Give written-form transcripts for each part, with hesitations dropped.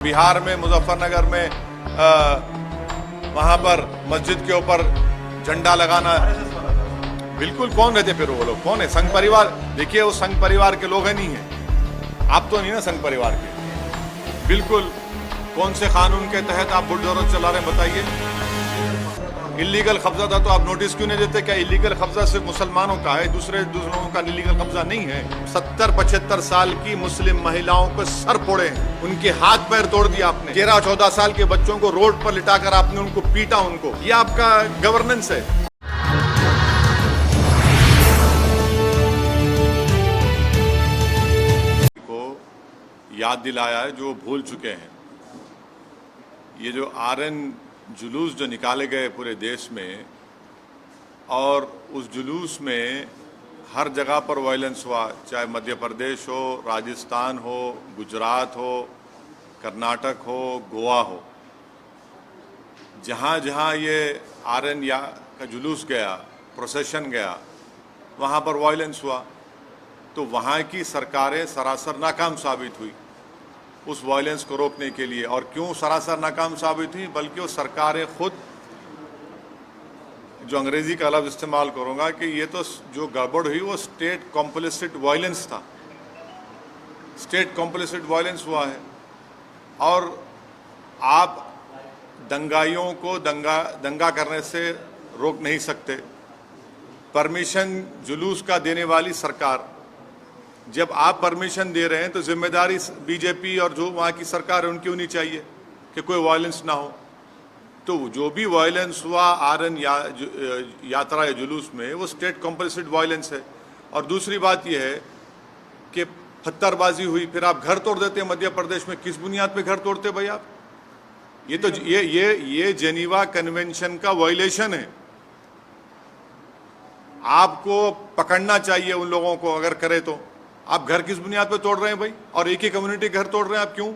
बिहार में मुजफ्फरनगर में वहां पर मस्जिद के ऊपर झंडा लगाना, बिल्कुल कौन रहते फिर वो लोग, कौन है? संघ परिवार। देखिए वो संघ परिवार के लोग हैं, नहीं है। आप तो नहीं ना संघ परिवार के, बिल्कुल। कौन से कानून के तहत आप बुलडोजर चला रहे हैं बताइए? इलीगल कब्जा था तो आप नोटिस क्यों नहीं देते? क्या इलीगल कब्जा सिर्फ मुसलमानों का है, दूसरे लोगों का इलीगल कब्जा नहीं है? 70-75 साल की मुस्लिम महिलाओं को सर फोड़े, उनके हाथ पैर तोड़ दिया आपने। 13-14 साल के बच्चों को रोड पर लिटाकर आपने उनको पीटा, उनको। ये आपका गवर्नेंस है। को याद दिलाया है जो भूल चुके हैं। ये जो आरएन जुलूस जो निकाले गए पूरे देश में, और उस जुलूस में हर जगह पर वायलेंस हुआ, चाहे मध्य प्रदेश हो, राजस्थान हो, गुजरात हो, कर्नाटक हो, गोवा हो। जहाँ जहाँ ये आरएन का जुलूस गया, प्रोसेशन गया, वहाँ पर वायलेंस हुआ। तो वहाँ की सरकारें सरासर नाकाम साबित हुई उस वायलेंस को रोकने के लिए। और क्यों सरासर नाकाम साबित हुई? बल्कि वो सरकारें खुद, जो अंग्रेजी का लफ्ज़ इस्तेमाल करूँगा, कि ये तो जो गड़बड़ हुई वो स्टेट कॉम्प्लिसिट वायलेंस था, स्टेट कॉम्प्लिसिट वायलेंस हुआ है। और आप दंगाइयों को दंगा करने से रोक नहीं सकते। परमिशन जुलूस का देने वाली सरकार, जब आप परमिशन दे रहे हैं तो जिम्मेदारी बीजेपी और जो वहाँ की सरकार है उनकी होनी चाहिए कि कोई वायलेंस ना हो। तो जो भी वायलेंस हुआ आरएन यात्रा या जुलूस में, वो स्टेट कॉम्पल्सिट वायलेंस है। और दूसरी बात यह है कि पत्थरबाजी हुई, फिर आप घर तोड़ देते हैं मध्य प्रदेश में। किस बुनियाद पे घर तोड़ते भाई आप? ये तो ये जेनीवा कन्वेंशन का वायलेशन है। आपको पकड़ना चाहिए उन लोगों को, अगर करे तो। आप घर किस बुनियाद पे तोड़ रहे हैं भाई? और एक ही कम्युनिटी घर तोड़ रहे हैं आप, क्यों?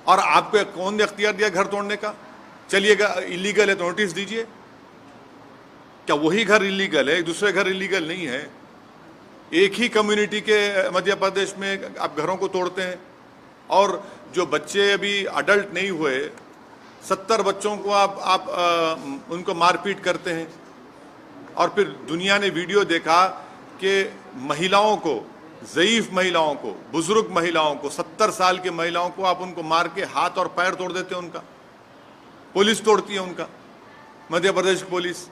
और आपको कौन ने अख्तियार दिया घर तोड़ने का? चलिएगा इलीगल है तो नोटिस दीजिए। क्या वही घर इलीगल है, दूसरे घर इलीगल नहीं है? एक ही कम्युनिटी के मध्य प्रदेश में आप घरों को तोड़ते हैं। और जो बच्चे अभी अडल्ट नहीं हुए, 70 बच्चों को आप उनको मारपीट करते हैं। और फिर दुनिया ने वीडियो देखा कि महिलाओं को, ज़ईफ महिलाओं को, बुजुर्ग महिलाओं को, 70 साल की महिलाओं को आप उनको मार के हाथ और पैर तोड़ देते हैं उनका। पुलिस तोड़ती है उनका, मध्य प्रदेश की पुलिस।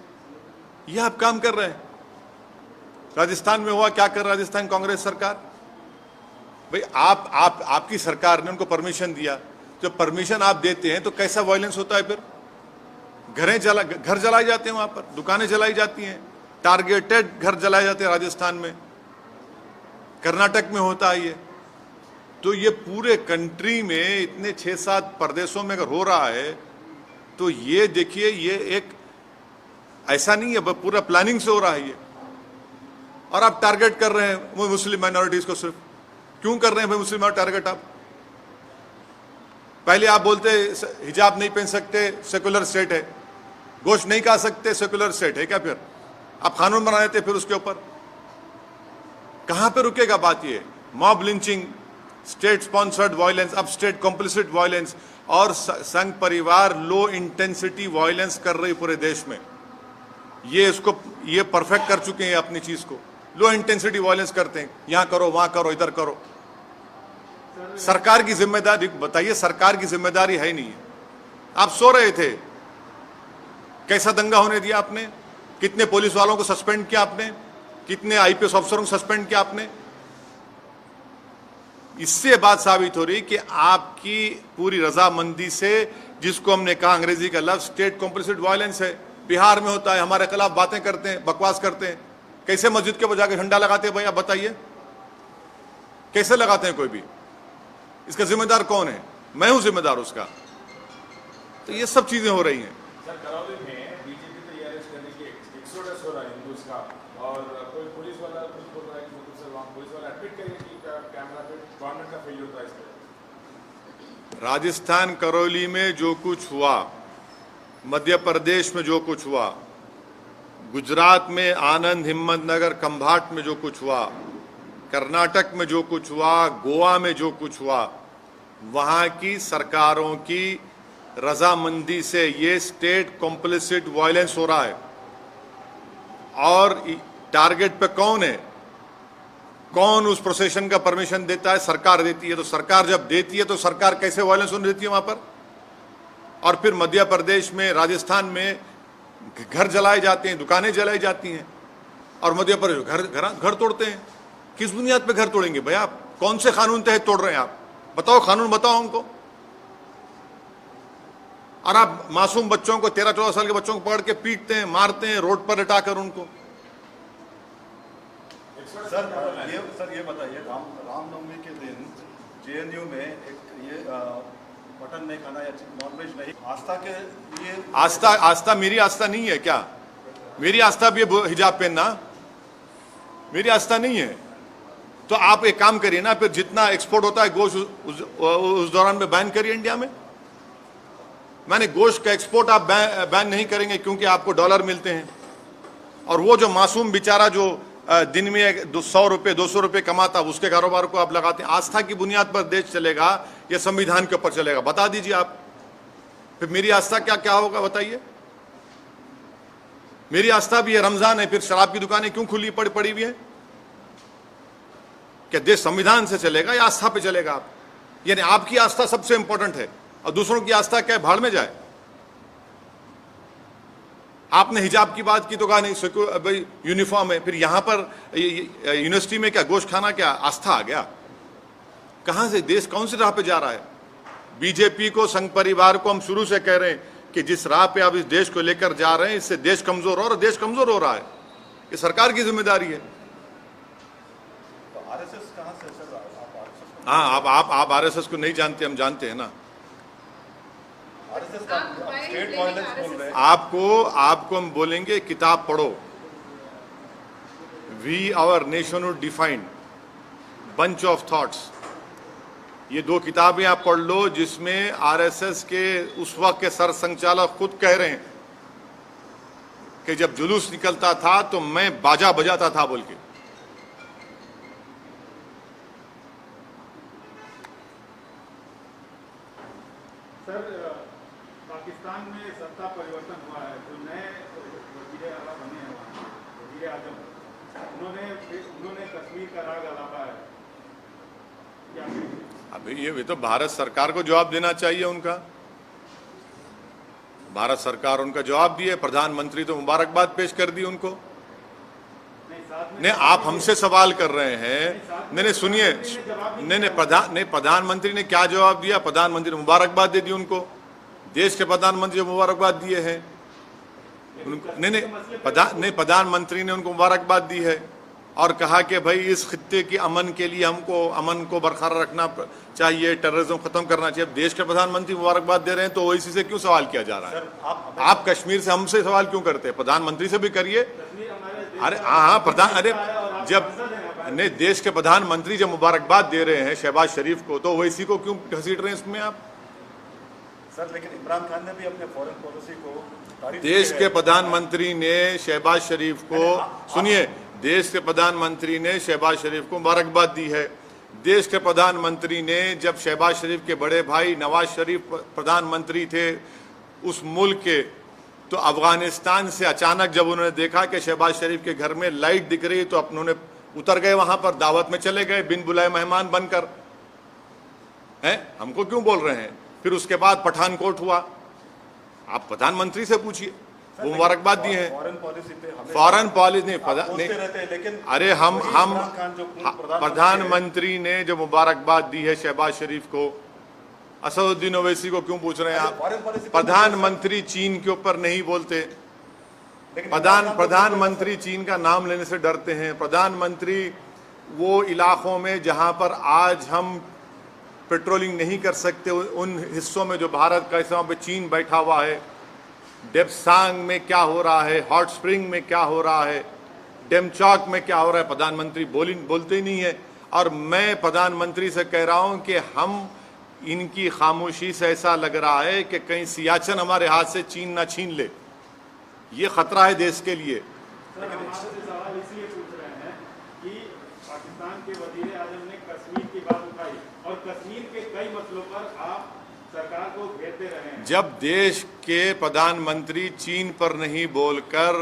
ये आप काम कर रहे हैं। राजस्थान में हुआ, क्या कर राजस्थान कांग्रेस सरकार? भाई आपकी सरकार ने उनको परमिशन दिया। जब परमिशन आप देते हैं तो कैसा वायलेंस होता है फिर? घर जलाए जाते हैं, वहां पर दुकानें जलाई जाती हैं, टारगेटेड घर जलाए जाते हैं राजस्थान में, कर्नाटक में होता है ये। तो ये पूरे कंट्री में इतने 6-7 प्रदेशों में अगर हो रहा है तो ये देखिए, ये एक ऐसा नहीं है, पूरा प्लानिंग से हो रहा है ये। और आप टारगेट कर रहे हैं वो मुस्लिम माइनॉरिटीज को। सिर्फ क्यों कर रहे हैं भाई मुस्लिम टारगेट आप? पहले आप बोलते हिजाब नहीं पहन सकते, सेकुलर स्टेट है। गोश्त नहीं खा सकते, सेकुलर स्टेट है क्या? फिर आप कानून बना देते फिर उसके ऊपर। कहां पे रुकेगा बात? ये mob lynching, state sponsored violence, अब स्टेट कॉम्प्लिसिट वायलेंस, और संघ परिवार लो इंटेंसिटी वायलेंस कर रही पूरे देश में। ये परफेक्ट कर चुके हैं अपनी चीज को। लो इंटेंसिटी वायलेंस करते हैं, यहां करो, वहां करो, इधर करो। सरकार की जिम्मेदारी बताइए? सरकार की जिम्मेदारी है नहीं है। आप सो रहे थे, कैसा दंगा होने दिया आपने? कितने पुलिस वालों को सस्पेंड किया आपने? कितने आईपीएस अफसरों को सस्पेंड किया आपने? इससे बात साबित हो रही कि आपकी पूरी रजामंदी से, जिसको हमने कहा अंग्रेजी का लफ्ज स्टेट कॉम्प्लिसिट वायलेंस है, बिहार में होता है। हमारे खिलाफ बातें करते हैं, बकवास करते हैं। कैसे मस्जिद के ऊपर जाकर झंडा लगाते हैं भाई? आप बताइए, कैसे लगाते हैं कोई भी? इसका जिम्मेदार कौन है? मैं हूं जिम्मेदार उसका। तो ये सब चीजें हो रही हैं। सर, करौली में बीजेपी तैयारी करने की एक्सोडस हो रहा है हिंदूज का, और कोई पुलिस वाला कुछ बोल रहा है कि मतलब सर वहाँ पुलिस वाला एडमिट करें कि कैमरा पे गवर्नमेंट का फेलियर होता है इस तरह। राजस्थान करौली में जो कुछ हुआ, मध्य प्रदेश में जो कुछ हुआ, गुजरात में आनंद हिम्मतनगर खंभाट में जो कुछ हुआ, कर्नाटक में जो कुछ हुआ, गोवा में जो कुछ हुआ, वहाँ की सरकारों की रजामंदी से ये स्टेट कॉम्प्लिसिट वायलेंस हो रहा है। और टारगेट पे कौन है, कौन उस प्रोसेशन का परमिशन देता है? सरकार देती है। तो सरकार जब देती है तो सरकार कैसे वायलेंस होने देती है वहां पर? और फिर मध्य प्रदेश में, राजस्थान में घर जलाए जाते हैं, दुकानें जलाई जाती हैं, और मध्य प्रदेश घर तोड़ते हैं। किस बुनियाद पे घर तोड़ेंगे भाई? आप कौन से कानून तहत तोड़ रहे हैं? आप बताओ, कानून बताओ हमको। और आप मासूम बच्चों को, 13-14 साल के बच्चों को पकड़ के पीटते हैं, मारते हैं, रोड पर लटाकर उनको। सर ये बताइए, रामनवमी के दिन जेएनयू में एक ये मटन नहीं खाना या नॉनवेज नहीं, आस्था के लिए आस्था मेरी आस्था नहीं है क्या? मेरी आस्था भी है हिजाब पहनना, मेरी आस्था नहीं है। तो आप एक काम करिए ना, फिर जितना एक्सपोर्ट होता है गोश्त उस दौरान में बैन करिए इंडिया में। मैंने गोश्त का एक्सपोर्ट आप बैन नहीं करेंगे क्योंकि आपको डॉलर मिलते हैं, और वो जो मासूम बेचारा जो दिन में 100 रुपये 200 रुपये कमाता, उसके कारोबार को आप लगाते हैं। आस्था की बुनियाद पर देश चलेगा या संविधान के ऊपर चलेगा? बता दीजिए आप। फिर मेरी आस्था क्या क्या होगा बताइए? मेरी आस्था भी है रमजान है, फिर शराब की दुकानें क्यों खुली पड़ी हुई है? क्या देश संविधान से चलेगा या आस्था पे चलेगा? आप यानी आपकी आस्था सबसे इंपॉर्टेंट है और दूसरों की आस्था क्या भाड़ में जाए? आपने हिजाब की बात की तो कहा नहीं भाई यूनिफॉर्म है, फिर यहां पर यूनिवर्सिटी में क्या गोश्त खाना क्या आस्था आ गया? कहां से देश कौन सी राह पे जा रहा है? बीजेपी को, संघ परिवार को हम शुरू से कह रहे हैं कि जिस राह पे आप इस देश को लेकर जा रहे हैं, इससे देश कमजोर हो रहा है। देश कमजोर हो रहा है, ये सरकार की जिम्मेदारी है। तो आरएसएस कहां से सर? हाँ, आप आरएसएस को नहीं जानते, हम जानते हैं ना। आरएसएस का स्टेट वायलेंस बोल रहे हैं। आपको हम बोलेंगे किताब पढ़ो। We our nationhood defined, bunch of thoughts, ये 2 किताबें आप पढ़ लो, जिसमें आरएसएस के उस वक्त के सर संचालक खुद कह रहे हैं कि जब जुलूस निकलता था तो मैं बाजा बजाता था बोल के। सर, पाकिस्तान में सत्ता परिवर्तन हुआ है, जो नए वज़ीर आला बने हैं वहाँ, वज़ीर आज़म, उन्होंने कश्मीर का राग अलापा है। क्या अभी ये तो भारत सरकार को जवाब देना चाहिए उनका। भारत सरकार उनका जवाब दिए, प्रधानमंत्री तो मुबारकबाद पेश कर दी उनको। नहीं, आप हमसे सवाल कर रहे हैं। नहीं सुनिए, नहीं प्रधानमंत्री ने क्या जवाब दिया? प्रधानमंत्री ने मुबारकबाद दे दी उनको। देश के प्रधानमंत्री ने मुबारकबाद दिए हैं। नहीं, प्रधानमंत्री ने उनको मुबारकबाद दी है और कहा कि भाई इस खित्ते की अमन के लिए हमको अमन को बरकरार रखना चाहिए, टेररिज्म खत्म करना चाहिए। अब देश के प्रधानमंत्री मुबारकबाद दे रहे हैं तो ओवैसी से क्यों सवाल किया जा रहा है? आप कश्मीर से हमसे सवाल क्यों करते हैं? प्रधानमंत्री से भी करिए। अरे हाँ, जब नहीं, देश के प्रधानमंत्री जब मुबारकबाद दे रहे हैं शहबाज शरीफ को, तो ओवैसी को क्यों घसीट रहे हैं इसमें आप? सर, लेकिन इमरान खान ने भी अपने फॉरेन पॉलिसी को देश के प्रधानमंत्री ने शहबाज शरीफ को, सुनिए, देश के प्रधानमंत्री ने शहबाज शरीफ को मुबारकबाद दी है। देश के प्रधानमंत्री ने, जब शहबाज शरीफ के बड़े भाई नवाज शरीफ प्रधानमंत्री थे उस मुल्क के, तो अफगानिस्तान से अचानक जब उन्होंने देखा कि शहबाज शरीफ के घर में लाइट दिख रही, तो उन्होंने उतर गए वहां पर, दावत में चले गए बिन बुलाए मेहमान बनकर। हैं, हमको क्यों बोल रहे हैं? फिर उसके बाद पठानकोट हुआ। आप प्रधानमंत्री से पूछिए, वो मुबारकबाद दिए हैं। फॉरेन पॉलिसी नहीं, लेकिन अरे हम प्रधानमंत्री ने जो मुबारकबाद दी है शहबाज शरीफ को, असदुद्दीन ओवैसी को क्यों पूछ रहे हैं आप? प्रधानमंत्री चीन के ऊपर नहीं बोलते। प्रधानमंत्री चीन का नाम लेने से डरते हैं। प्रधानमंत्री वो इलाकों में जहां पर आज हम पेट्रोलिंग नहीं कर सकते, उन हिस्सों में जो भारत का हिस्सा पे चीन बैठा हुआ है, डेप्सांग में क्या हो रहा है, हॉट स्प्रिंग में क्या हो रहा है, डेमचौक में क्या हो रहा है, प्रधानमंत्री बोलते ही नहीं है। और मैं प्रधानमंत्री से कह रहा हूं कि हम इनकी खामोशी से ऐसा लग रहा है कि कहीं सियाचिन हमारे हाथ से चीन ना छीन ले। ये खतरा है देश के लिए। सर, हम आपसे सवाल इसलिए पूछ रहे हैं कि पाकिस्तान के वज़ीर आज़म ने कश्मीर की बात उठाई और कश्मीर के कई मसलों पर आप सरकार को घेरते रहे हैं। जब देश के प्रधानमंत्री चीन पर नहीं बोलकर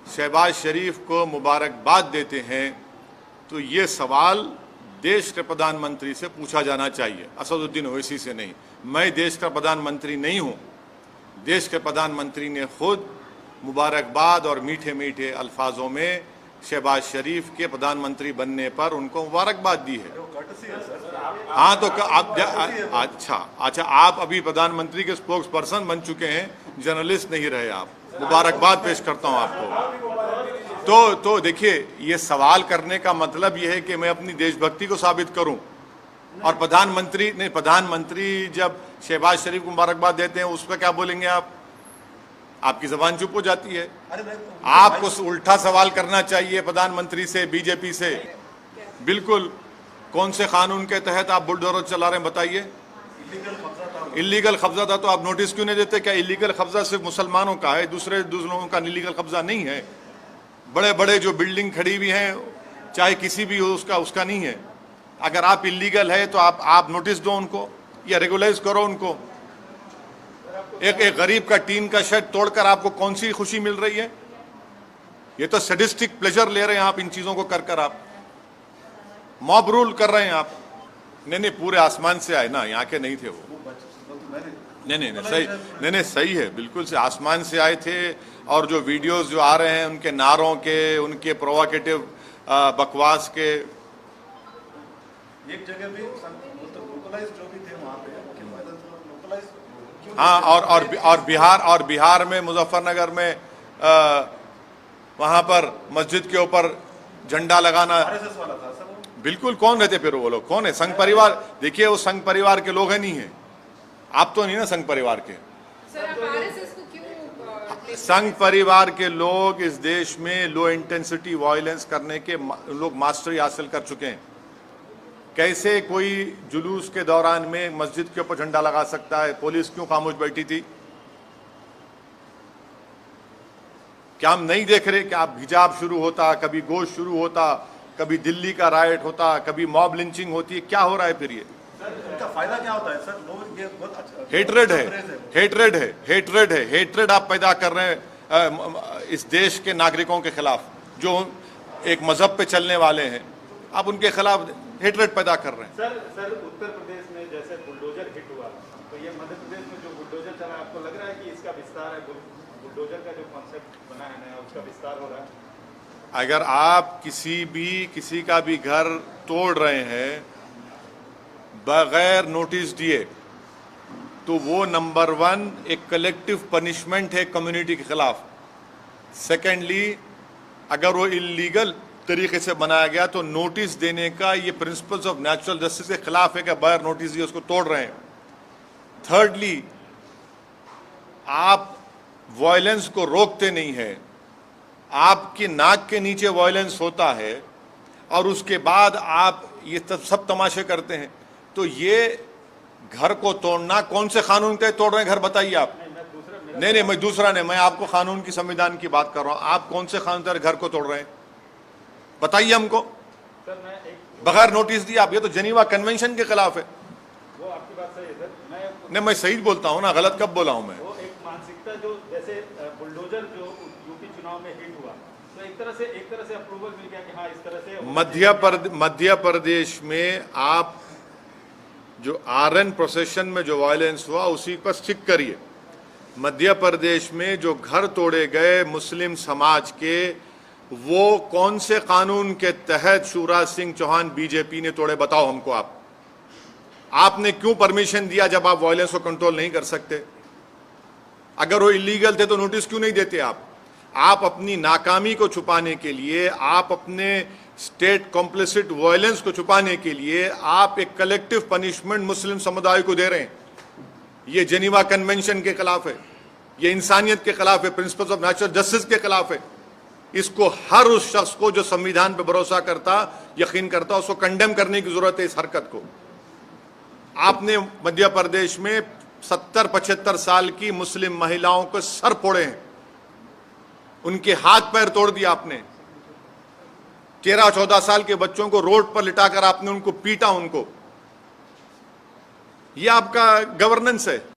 शहबाज शरीफ को मुबारकबाद देते हैं तो ये सवाल देश के प्रधानमंत्री से पूछा जाना चाहिए, असदुद्दीन ओवैसी से नहीं। मैं देश का प्रधानमंत्री नहीं हूँ। देश के प्रधानमंत्री ने खुद मुबारकबाद और मीठे मीठे अल्फाजों में शहबाज शरीफ के प्रधानमंत्री बनने पर उनको मुबारकबाद दी है। वो courtesy है सर। हाँ तो अच्छा आप अभी प्रधानमंत्री के स्पोक्स पर्सन बन चुके हैं, जर्नलिस्ट नहीं रहे आप। मुबारकबाद पेश करता हूँ आपको। तो देखिए, ये सवाल करने का मतलब ये है कि मैं अपनी देशभक्ति को साबित करूं। और प्रधानमंत्री जब शहबाज शरीफ को मुबारकबाद देते हैं उस पर क्या बोलेंगे आप? आपकी जबान चुप हो जाती है। अरे मैं आपको उल्टा सवाल करना चाहिए प्रधानमंत्री से, बीजेपी से। बिल्कुल, कौन से कानून के तहत आप बुलडोजर चला रहे हैं बताइए? इलीगल कब्जा था। इलीगल कब्जा था तो आप नोटिस क्यों नहीं देते? क्या इलीगल कब्जा सिर्फ मुसलमानों का है, दूसरे लोगों का इलीगल कब्जा नहीं है? बड़े बड़े जो बिल्डिंग खड़ी हुई हैं, चाहे किसी भी हो, उसका नहीं है। अगर आप इलीगल है तो आप नोटिस दो उनको या रेगुलाइज करो उनको। एक गरीब का टीन का शेड तोड़कर आपको कौन सी खुशी मिल रही है? ये तो सैडिस्टिक प्लेजर ले रहे हैं आप इन चीजों को कर आप मॉब रूल कर रहे हैं आप। नहीं, पूरे आसमान से आए ना, यहाँ के नहीं थे वो। नहीं, सही है, बिल्कुल से आसमान से आए थे। और जो वीडियोस जो आ रहे हैं उनके नारों के, उनके प्रोवोकेटिव बकवास के, एक जगह भी लोकलाइज जो भी थे वहाँ पे लोकलाइज क्यों? हाँ, और बिहार में मुजफ्फरनगर में वहां पर मस्जिद के ऊपर झंडा लगाना। RSS वाला था सर वो। बिल्कुल, कौन रहते फिर वो लोग? कौन है? संघ परिवार। देखिए, वो संघ परिवार के लोग हैं, नहीं है। आप तो नहीं ना संघ परिवार के। सर, आप आरएसएस को क्यों संघ परिवार के लोग इस देश में लो इंटेंसिटी वायलेंस करने के लोग मास्टरी हासिल कर चुके हैं। कैसे कोई जुलूस के दौरान में मस्जिद के ऊपर झंडा लगा सकता है? पुलिस क्यों खामोश बैठी थी? क्या हम नहीं देख रहे कि आप हिजाब शुरू होता, कभी गोश्त शुरू होता, कभी दिल्ली का राइट होता, कभी मॉब लिंचिंग होती है? क्या हो रहा है फिर ये? इनका फायदा क्या होता है सर? लोग ये बहुत अच्छा हेट्रेड आप पैदा कर रहे हैं इस देश के नागरिकों के खिलाफ, जो एक मजहब पे चलने वाले हैं। आप उनके खिलाफ हेट्रेड पैदा कर रहे हैं। सर उत्तर प्रदेश में जैसे बुलडोजर हिट हुआ, तो ये मध्य प्रदेश में जो बुलडोजर चला, आपको लग रहा है कि इसका विस्तार है? बुलडोजर का जो कॉन्सेप्ट बना है नया, उसका विस्तार हो रहा है? अगर आप किसी का भी घर तोड़ रहे हैं बगैर नोटिस दिए तो वो नंबर 1 एक कलेक्टिव पनिशमेंट है कम्युनिटी के खिलाफ। सेकेंडली, अगर वो इलीगल तरीके से बनाया गया तो नोटिस देने का ये प्रिंसिपल्स ऑफ नेचुरल जस्टिस के खिलाफ है कि बगैर नोटिस दिए उसको तोड़ रहे हैं। थर्डली, आप वायलेंस को रोकते नहीं है, आपकी नाक के नीचे वायलेंस होता है और उसके बाद आप ये सब तमाशे करते हैं। तो ये घर को तोड़ना कौन से कानून के तोड़ रहे हैं घर? बताइए आप। नहीं, मैं दूसरा नहीं, मैं आपको कानून की, संविधान की बात कर रहा हूं। आप कौन से कानून के घर को तोड़ रहे हैं बताइए हमको। बगैर नोटिस दिए आप, ये तो जेनीवा कन्वेंशन के खिलाफ है। वो आपकी बात सही है सर। नहीं, मैं सही बोलता हूं ना, गलत कब बोला हूं मैं? वो एक मानसिकता जो जैसे बुलडोजर जो यूपी चुनाव में हिट हुआ, तो एक तरह से अप्रूवल मिल गया कि हाँ इस तरह से। मध्य प्रदेश में आप जो RN प्रोसेशन में जो वायलेंस हुआ उसी पर स्टिक करिए। मध्य प्रदेश में जो घर तोड़े गए मुस्लिम समाज के, वो कौन से कानून के तहत शिवराज सिंह चौहान बीजेपी ने तोड़े? बताओ हमको। आपने क्यों परमिशन दिया जब आप वायलेंस को कंट्रोल नहीं कर सकते? अगर वो इलीगल थे तो नोटिस क्यों नहीं देते आप अपनी नाकामी को छुपाने के लिए, आप अपने स्टेट कॉम्प्लिसिट वायलेंस को छुपाने के लिए आप एक कलेक्टिव पनिशमेंट मुस्लिम समुदाय को दे रहे हैं। ये जेनीवा कन्वेंशन के खिलाफ है, ये इंसानियत के खिलाफ है, प्रिंसिपल्स ऑफ नेचुरल जस्टिस के खिलाफ है। इसको हर उस शख्स को जो संविधान पर भरोसा करता, यकीन करता, उसको कंडेम करने की जरूरत है इस हरकत को। आपने मध्य प्रदेश में 70-75 साल की मुस्लिम महिलाओं को सर फोड़े हैं, उनके हाथ पैर तोड़ दिया आपने। 13-14 साल के बच्चों को रोड पर लिटाकर आपने उनको पीटा उनको। यह आपका गवर्नेंस है।